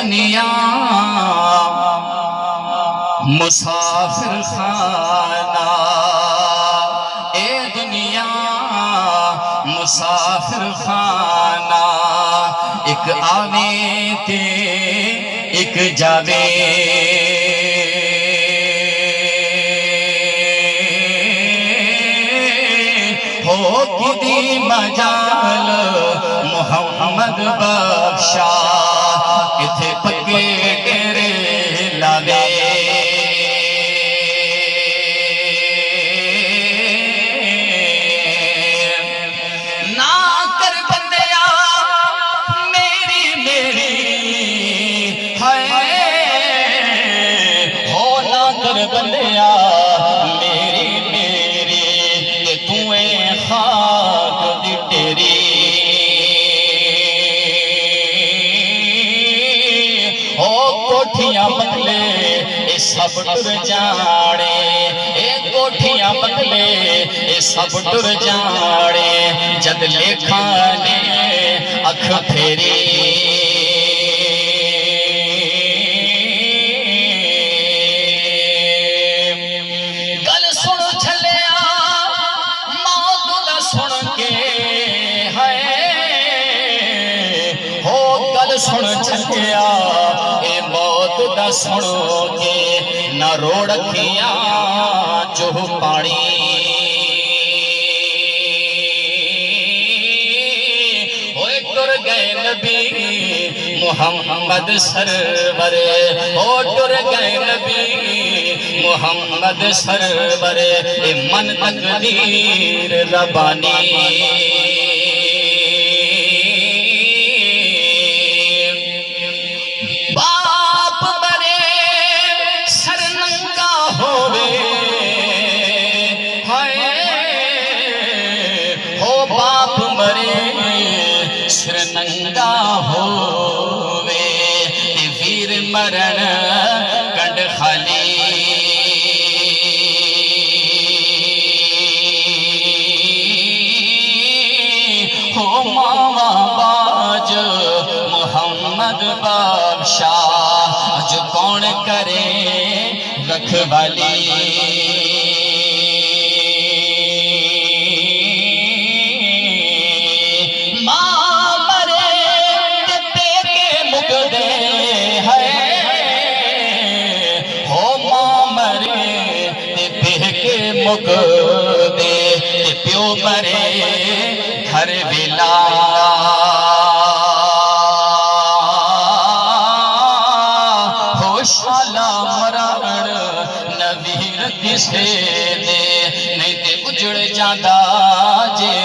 दुनिया मुसाफिर खाना, ए दुनिया मुसाफिर खाना, एक आवे ते एक जावे। हो किदी मजाल मुहम्मद बख्शा, इथे पक्के डेरे लावे। ना कर बंदिया मेरी मेरी है, हो ना कर बंदिया मेरी मेरी, तुए खाक दी तेरी। हो कोठियां बदले ये सब टुर जाने, ए कोठियां बदले ये सब टुर जाने, जद लेखा ने अख फेरी। गल सुन छलिया मौत दा सुन के है, हो गल सुन छलिया ए मौत दा सुन के, न रोड़ रखिया चुह पानी। होए टुर गए नबी मुहम्मद सरवर, हो टुर गए नबी मुहम्मद सरवर, ए मन तकदीर रबानी। बाप मरे सर नंगा होवे, हाय हो बाप मरे सिर नंगा होवे, वीर मरण कंड खाली। हो मावा बाज मुहम्मद बादशाह, जो कौन करे रखवाली। मां मरे ते पेके मुकदे है, हो मां मरे ते पेके मुकदे, ते प्यो मरे घर वेला। शाला मरण नवीर दिसे दे, नहीं ते उजड़ जांदा जे